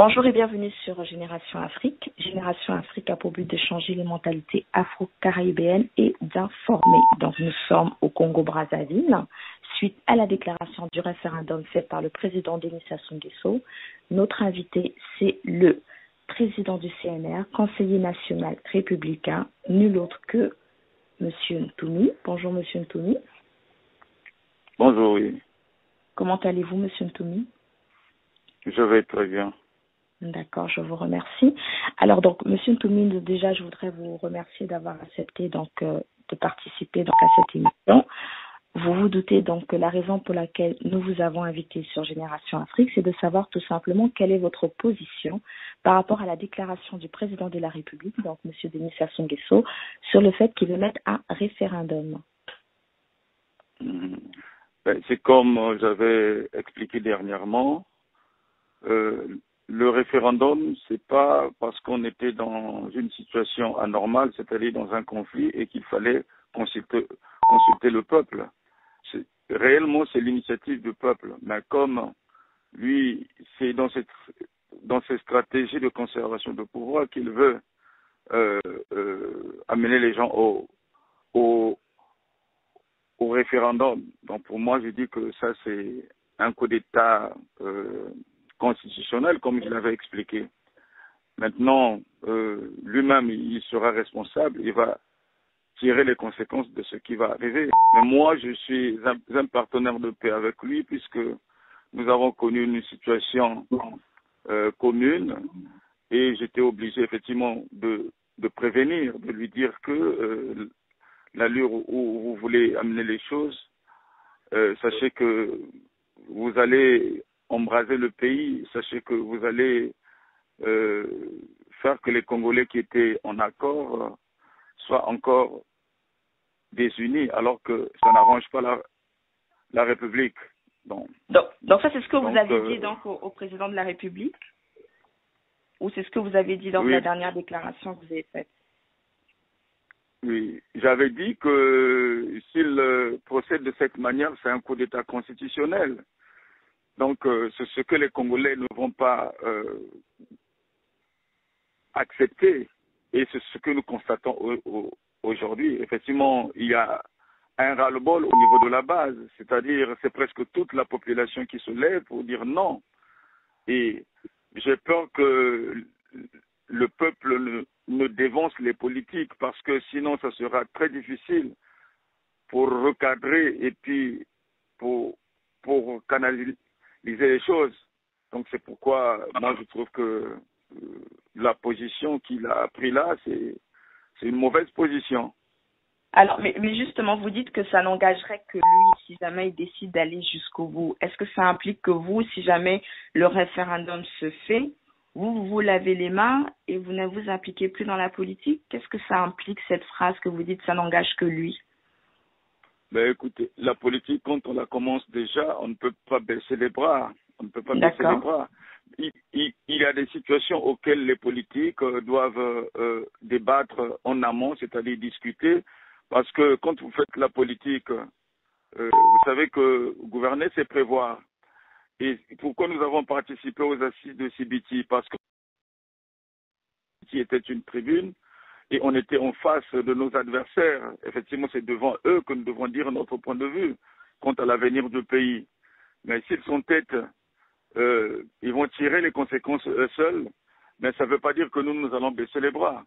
Bonjour et bienvenue sur Génération Afrique. Génération Afrique a pour but de changer les mentalités afro-caribéennes et d'informer. Donc nous sommes au Congo-Brazzaville. Suite à la déclaration du référendum fait par le président Denis Sassou Nguesso, notre invité, c'est le président du CNR, conseiller national républicain, nul autre que M. Ntoumi. Bonjour M. Ntoumi. Bonjour, oui. Comment allez-vous M. Ntoumi? Je vais très bien. D'accord, je vous remercie. Alors donc, Monsieur Ntoumi, déjà, je voudrais vous remercier d'avoir accepté de participer à cette émission. Vous vous doutez donc que la raison pour laquelle nous vous avons invité sur Génération Afrique, c'est de savoir tout simplement quelle est votre position par rapport à la déclaration du président de la République, donc Monsieur Denis Sassou Nguesso, sur le fait qu'il veut mettre un référendum. C'est comme j'avais expliqué dernièrement. Le référendum, c'est pas parce qu'on était dans une situation anormale, c'est-à-dire dans un conflit, et qu'il fallait consulter le peuple. Réellement, c'est l'initiative du peuple. Mais comme lui, c'est dans ces stratégies de conservation de pouvoir qu'il veut amener les gens au référendum. Donc pour moi, je dis que ça, c'est un coup d'État constitutionnel, comme je l'avais expliqué. Maintenant, lui-même, il sera responsable, il va tirer les conséquences de ce qui va arriver. Mais moi, je suis un partenaire de paix avec lui, puisque nous avons connu une situation commune, et j'étais obligé effectivement de prévenir, de lui dire que l'allure où vous voulez amener les choses, sachez que vous allez embraser le pays, sachez que vous allez faire que les Congolais qui étaient en accord soient encore désunis, alors que ça n'arrange pas la République. Donc ça, c'est ce que vous avez dit donc, au président de la République? Ou c'est ce que vous avez dit dans la dernière déclaration que vous avez faite? Oui, j'avais dit que s'il procède de cette manière, c'est un coup d'État constitutionnel. Donc, c'est ce que les Congolais ne vont pas accepter. Et c'est ce que nous constatons aujourd'hui. Effectivement, il y a un ras-le-bol au niveau de la base. C'est-à-dire, c'est presque toute la population qui se lève pour dire non. Et j'ai peur que le peuple ne dévance les politiques, parce que sinon, ça sera très difficile pour recadrer et puis pour canaliser les choses. Donc c'est pourquoi moi je trouve que la position qu'il a pris là, c'est une mauvaise position. Alors, mais justement, vous dites que ça n'engagerait que lui si jamais il décide d'aller jusqu'au bout. Est-ce que ça implique que vous, si jamais le référendum se fait, vous lavez les mains et vous ne vous impliquez plus dans la politique? Qu'est-ce que ça implique, cette phrase que vous dites, ça n'engage que lui? Ben écoutez, la politique, quand on la commence déjà, on ne peut pas baisser les bras. On ne peut pas baisser les bras. Il y a des situations auxquelles les politiques doivent débattre en amont, c'est-à-dire discuter, parce que quand vous faites la politique, vous savez que gouverner, c'est prévoir. Et pourquoi nous avons participé aux assises de Sibiti? Parce que qui était une tribune, et on était en face de nos adversaires. Effectivement, c'est devant eux que nous devons dire notre point de vue quant à l'avenir du pays. Mais s'ils sont têtes, ils vont tirer les conséquences eux seuls, mais ça ne veut pas dire que nous allons baisser les bras.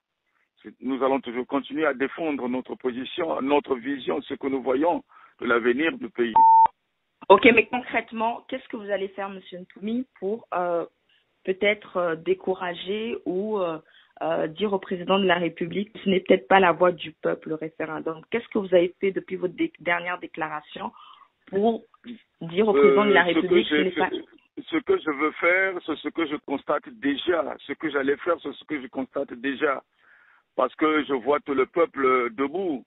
Nous allons toujours continuer à défendre notre position, notre vision, ce que nous voyons de l'avenir du pays. Ok, mais concrètement, qu'est-ce que vous allez faire, M. Ntoumi, pour peut-être décourager ou dire au président de la République que ce n'est peut-être pas la voix du peuple, le référendum? Qu'est-ce que vous avez fait depuis votre dernière déclaration pour dire au président de la République que ce n'est pas... Ce que je veux faire, c'est ce que je constate déjà. Ce que j'allais faire, c'est ce que je constate déjà. Parce que je vois tout le peuple debout.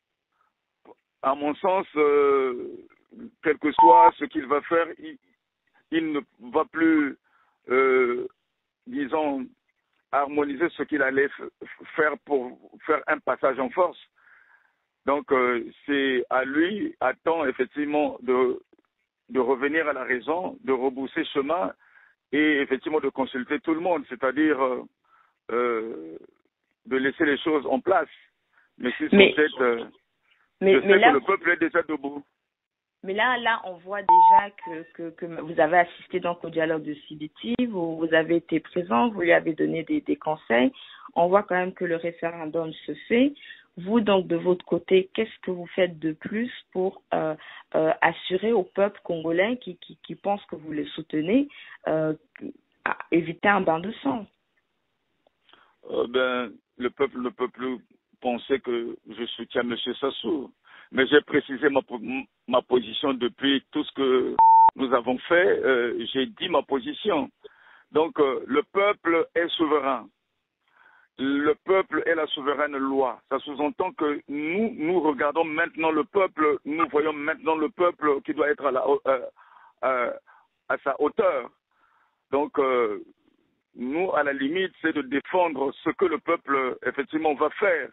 À mon sens, quel que soit ce qu'il va faire, il ne va plus, disons, harmoniser ce qu'il allait faire pour faire un passage en force. Donc, c'est à lui, à temps, effectivement, de revenir à la raison, de rebousser chemin et effectivement de consulter tout le monde, c'est-à-dire de laisser les choses en place. Mais si son tête, je sais que le peuple est déjà debout. Mais là, on voit déjà que vous avez assisté donc au dialogue de CBT, vous avez été présent, vous lui avez donné des conseils. On voit quand même que le référendum se fait. Vous, donc, de votre côté, qu'est-ce que vous faites de plus pour assurer au peuple congolais qui pense que vous le soutenez à éviter un bain de sang? Le peuple ne peut plus penser que je soutiens M. Sassou. Mais j'ai précisé ma position depuis tout ce que nous avons fait. J'ai dit ma position. Donc, le peuple est souverain. Le peuple est la souveraine loi. Ça sous-entend que nous regardons maintenant le peuple, nous voyons maintenant le peuple qui doit être à sa hauteur. Donc, nous, à la limite, c'est de défendre ce que le peuple, effectivement, va faire.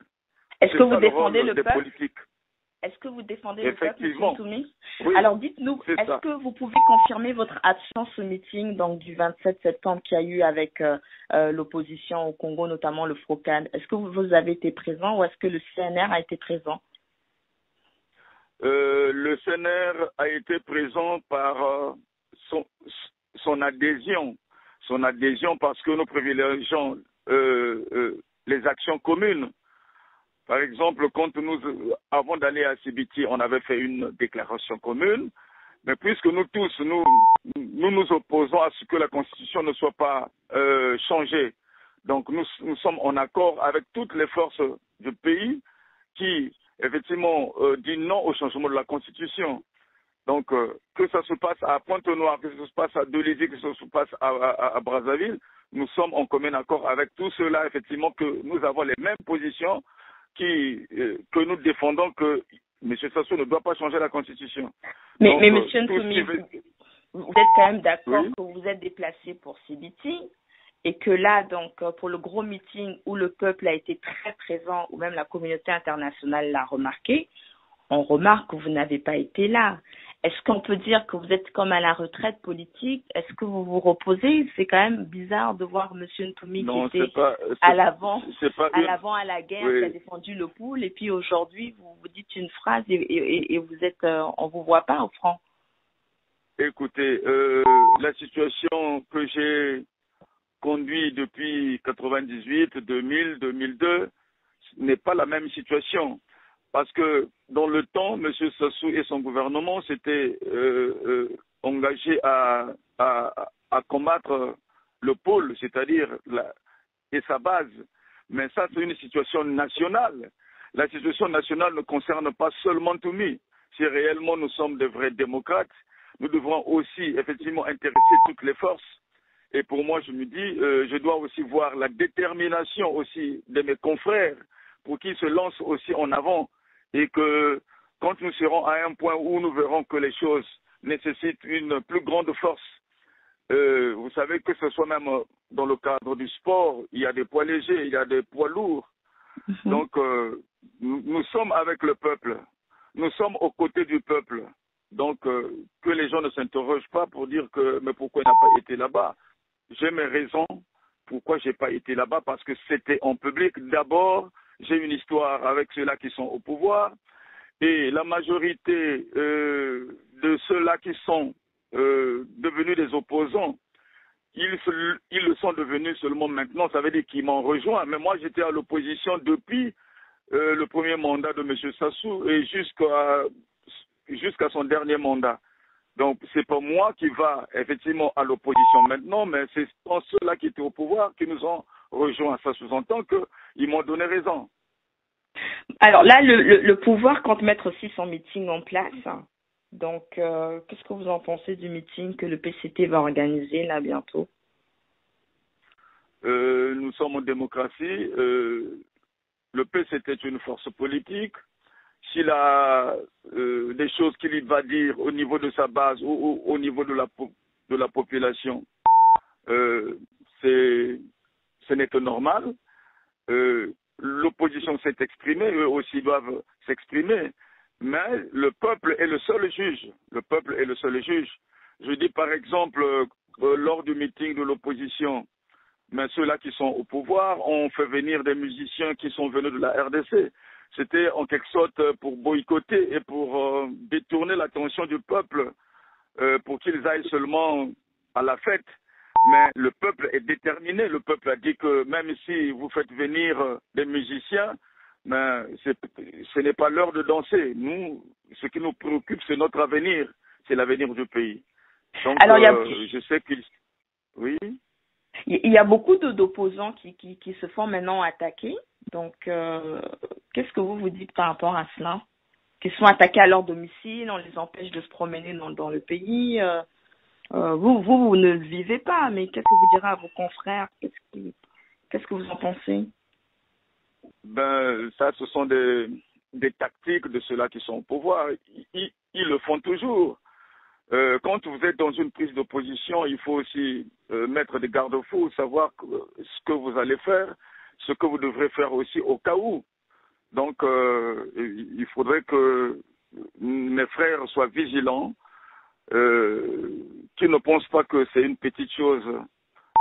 Est-ce que vous défendez le peuple politiques. Est-ce que vous défendez le peuple, M. Ntoumi? Oui. Alors dites-nous, est-ce que vous pouvez confirmer votre absence au meeting donc, du 27 septembre qu'il y a eu avec l'opposition au Congo, notamment le FROCAN? Est-ce que vous avez été présent ou est-ce que le CNR a été présent? Le CNR a été présent par son adhésion. Son adhésion parce que nous privilégions les actions communes. Par exemple, avant d'aller à CBT, on avait fait une déclaration commune, mais puisque nous tous, nous opposons à ce que la Constitution ne soit pas changée. Donc nous sommes en accord avec toutes les forces du pays qui, effectivement, disent non au changement de la Constitution. Donc, que ça se passe à Pointe-Noire, que ça se passe à Dolisie, que ça se passe à Brazzaville, nous sommes en commun accord avec tout cela, effectivement, que nous avons les mêmes positions, que nous défendons que M. Sassou ne doit pas changer la Constitution. Mais M. Ntoumi, vous êtes quand même d'accord que vous êtes déplacé pour CBT et que là, donc, pour le gros meeting où le peuple a été très présent, ou même la communauté internationale l'a remarqué, on remarque que vous n'avez pas été là. Est-ce qu'on peut dire que vous êtes comme à la retraite politique? Est-ce que vous vous reposez? C'est quand même bizarre de voir M. Ntoumi qui était à l'avant à la guerre, qui a défendu le pôle, et puis aujourd'hui, vous dites une phrase et vous êtes, on vous voit pas au front. Écoutez, la situation que j'ai conduite depuis 98, 2000, 2002 n'est pas la même situation. Parce que dans le temps, M. Sassou et son gouvernement s'étaient engagés à combattre le pôle, c'est-à-dire et sa base. Mais ça, c'est une situation nationale. La situation nationale ne concerne pas seulement Ntoumi. Si réellement nous sommes de vrais démocrates, nous devrons aussi effectivement intéresser toutes les forces. Et pour moi, je me dis, je dois aussi voir la détermination aussi de mes confrères pour qu'ils se lancent aussi en avant. Et que quand nous serons à un point où nous verrons que les choses nécessitent une plus grande force, vous savez que ce soit même dans le cadre du sport, il y a des poids légers, il y a des poids lourds. Donc, nous sommes avec le peuple, nous sommes aux côtés du peuple. Donc, que les gens ne s'interrogent pas pour dire que, mais pourquoi il n'a pas été là-bas? J'ai mes raisons pourquoi je n'ai pas été là-bas, parce que c'était en public. D'abord, j'ai une histoire avec ceux-là qui sont au pouvoir, et la majorité de ceux-là qui sont devenus des opposants, ils le sont devenus seulement maintenant, ça veut dire qu'ils m'ont rejoint. Mais moi, j'étais à l'opposition depuis le premier mandat de M. Sassou et jusqu'à son dernier mandat. Donc, c'est pas moi qui va effectivement à l'opposition maintenant, mais c'est ceux-là qui étaient au pouvoir qui nous ont rejoints. Ça sous-entend qu'ils m'ont donné raison. Alors là, le pouvoir compte mettre aussi son meeting en place. Donc, qu'est-ce que vous en pensez du meeting que le PCT va organiser là bientôt? Nous sommes en démocratie. Le PCT est une force politique. S'il a des choses qu'il va dire au niveau de sa base ou au niveau de la population, ce n'est que normal. L'opposition s'est exprimée, eux aussi doivent s'exprimer, mais le peuple est le seul juge. Le peuple est le seul juge. Je dis par exemple, lors du meeting de l'opposition, mais ceux-là qui sont au pouvoir ont fait venir des musiciens qui sont venus de la RDC. C'était en quelque sorte pour boycotter et pour détourner l'attention du peuple pour qu'ils aillent seulement à la fête. Mais le peuple est déterminé. Le peuple a dit que même si vous faites venir des musiciens, mais ce n'est pas l'heure de danser. Nous, ce qui nous préoccupe, c'est notre avenir. C'est l'avenir du pays. Donc, alors, je sais qu'il... Oui. Il y a beaucoup d'opposants qui se font maintenant attaquer. Donc, qu'est-ce que vous dites par rapport à cela? Qu'ils sont attaqués à leur domicile, on les empêche de se promener dans le pays. Vous ne le vivez pas, mais qu'est-ce que vous direz à vos confrères? Qu'est-ce que vous en pensez? Ben, ça, ce sont des tactiques de ceux-là qui sont au pouvoir. Ils le font toujours. Quand vous êtes dans une prise d'opposition, il faut aussi mettre des garde-fous, savoir ce que vous allez faire, ce que vous devrez faire aussi au cas où. Donc, il faudrait que mes frères soient vigilants, qu'ils ne pensent pas que c'est une petite chose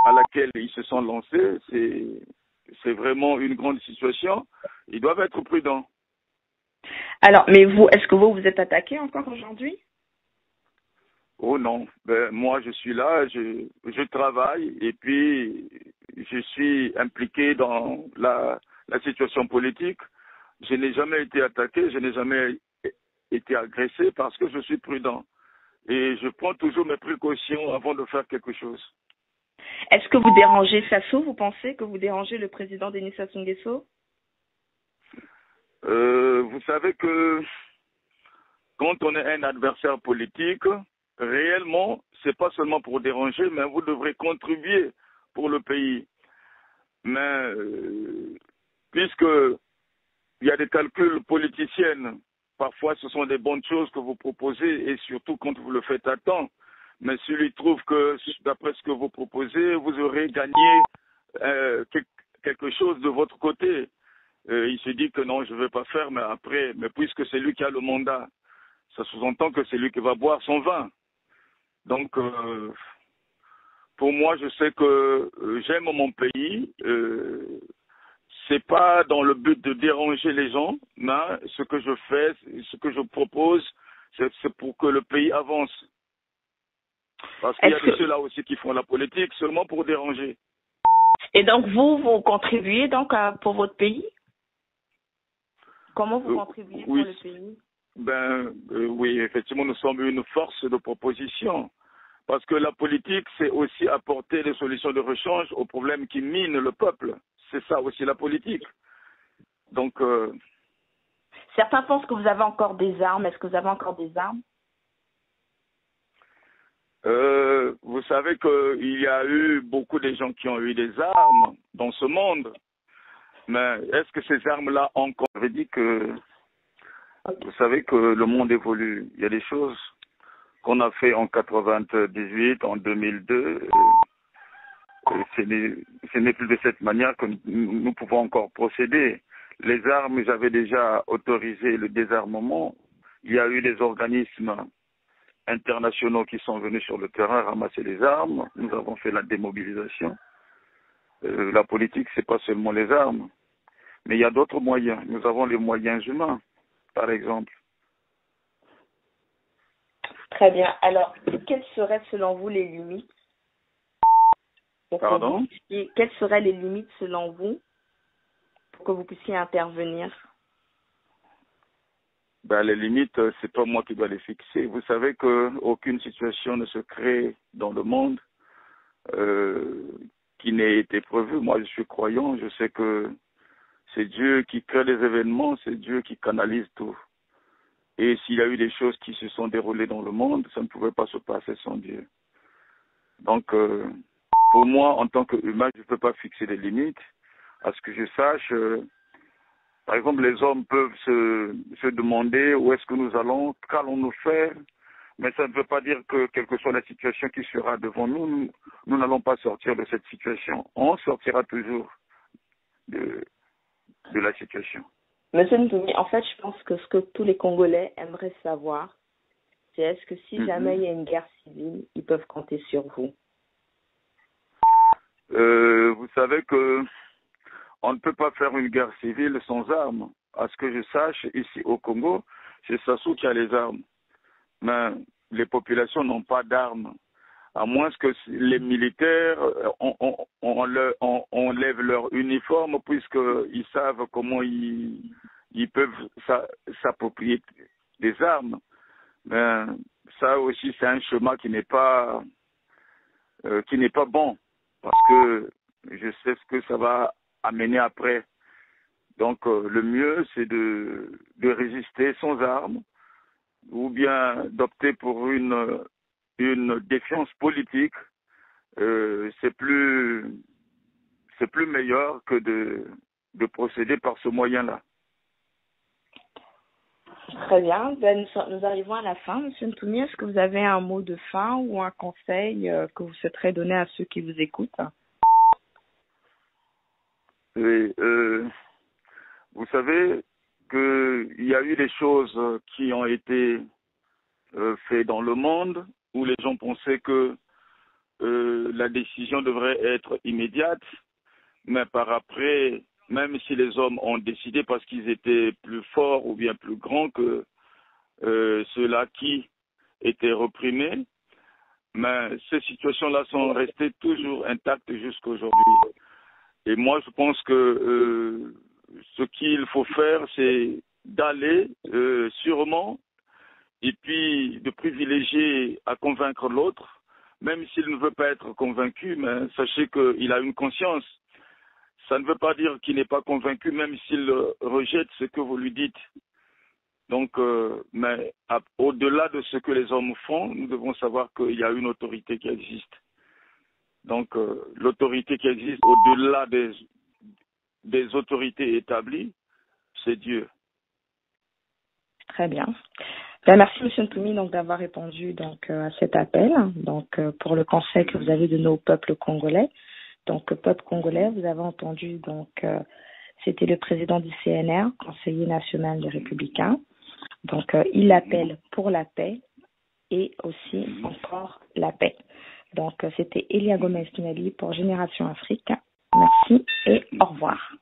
à laquelle ils se sont lancés. C'est vraiment une grande situation. Ils doivent être prudents. Alors, mais vous, est-ce que vous êtes attaqué encore aujourd'hui? Oh non, ben, moi je suis là, je travaille et puis je suis impliqué dans la situation politique. Je n'ai jamais été attaqué, je n'ai jamais été agressé parce que je suis prudent. Et je prends toujours mes précautions avant de faire quelque chose. Est-ce que vous dérangez Sassou? Vous pensez que vous dérangez le président Denis Sassou Nguesso? Vous savez que quand on est un adversaire politique, réellement, c'est pas seulement pour déranger, mais vous devrez contribuer pour le pays. Mais puisque il y a des calculs politiciens, parfois ce sont des bonnes choses que vous proposez et surtout quand vous le faites à temps. Mais s'il lui trouve que d'après ce que vous proposez, vous aurez gagné quelque chose de votre côté. Il se dit que non, je ne vais pas faire, mais puisque c'est lui qui a le mandat, ça sous-entend que c'est lui qui va boire son vin. Donc, pour moi, je sais que j'aime mon pays. C'est pas dans le but de déranger les gens, mais ce que je fais, ce que je propose, c'est pour que le pays avance. Parce qu'il y a de ceux-là aussi qui font la politique seulement pour déranger. Et donc, vous contribuez donc pour votre pays? Comment vous contribuez pour le pays? Oui, effectivement, nous sommes une force de proposition. Parce que la politique, c'est aussi apporter des solutions de rechange aux problèmes qui minent le peuple. C'est ça aussi la politique. Donc, certains pensent que vous avez encore des armes. Est-ce que vous avez encore des armes? Vous savez qu'il y a eu beaucoup de gens qui ont eu des armes dans ce monde. Mais est-ce que ces armes-là encore... J'avais dit que... Vous savez que le monde évolue. Il y a des choses qu'on a fait en 98, en 2002. Ce n'est plus de cette manière que nous pouvons encore procéder. Les armes, j'avais déjà autorisé le désarmement. Il y a eu des organismes internationaux qui sont venus sur le terrain ramasser les armes. Nous avons fait la démobilisation. La politique, c'est pas seulement les armes, mais il y a d'autres moyens. Nous avons les moyens humains, par exemple. Très bien. Alors, quelles seraient selon vous les limites? Pardon? Quelles seraient les limites selon vous pour que vous puissiez intervenir? Les limites, c'est pas moi qui dois les fixer. Vous savez qu'aucune situation ne se crée dans le monde qui n'ait été prévue. Moi, je suis croyant, je sais que c'est Dieu qui crée les événements, c'est Dieu qui canalise tout. Et s'il y a eu des choses qui se sont déroulées dans le monde, ça ne pouvait pas se passer sans Dieu. Donc, pour moi, en tant qu'humain, je ne peux pas fixer des limites. À ce que je sache, par exemple, les hommes peuvent se demander où est-ce que nous allons, qu'allons-nous faire, mais ça ne veut pas dire que quelle que soit la situation qui sera devant nous, nous n'allons pas sortir de cette situation. On sortira toujours de la situation. Monsieur Ntoumi, en fait, je pense que ce que tous les Congolais aimeraient savoir, c'est est-ce que si jamais il y a une guerre civile, ils peuvent compter sur vous? Vous savez que on ne peut pas faire une guerre civile sans armes. À ce que je sache, ici au Congo, c'est Sassou qui a les armes. Mais les populations n'ont pas d'armes. À moins que les militaires enlèvent leur uniforme, puisqu'ils savent comment ils peuvent s'approprier des armes. Mais ça aussi, c'est un chemin qui n'est pas bon, parce que je sais ce que ça va amener après. Donc le mieux, c'est de résister sans armes, ou bien d'opter pour une défiance politique. C'est plus meilleur que de procéder par ce moyen-là. Très bien. Ben, nous arrivons à la fin. Monsieur Ntoumi, est-ce que vous avez un mot de fin ou un conseil que vous souhaiterez donner à ceux qui vous écoutent? Et, vous savez qu'il y a eu des choses qui ont été faites dans le monde où les gens pensaient que la décision devrait être immédiate, mais par après, même si les hommes ont décidé parce qu'ils étaient plus forts ou bien plus grands que ceux-là qui étaient reprimés, mais ces situations-là sont restées toujours intactes jusqu'à aujourd'hui. Et moi, je pense que ce qu'il faut faire, c'est d'aller sûrement et puis de privilégier à convaincre l'autre, même s'il ne veut pas être convaincu, mais sachez qu'il a une conscience. Ça ne veut pas dire qu'il n'est pas convaincu, même s'il rejette ce que vous lui dites. Donc, mais au-delà de ce que les hommes font, nous devons savoir qu'il y a une autorité qui existe. Donc, l'autorité qui existe au-delà des autorités établies, c'est Dieu. Très bien. Ben, merci Monsieur Ntoumi d'avoir répondu à cet appel pour le conseil que vous avez donné au peuple congolais. Donc peuple congolais, vous avez entendu c'était le président du CNR, conseiller national des Républicains. Donc il appelle pour la paix et aussi encore la paix. Donc c'était Elia Gomez Kinali pour Génération Afrique. Merci et au revoir.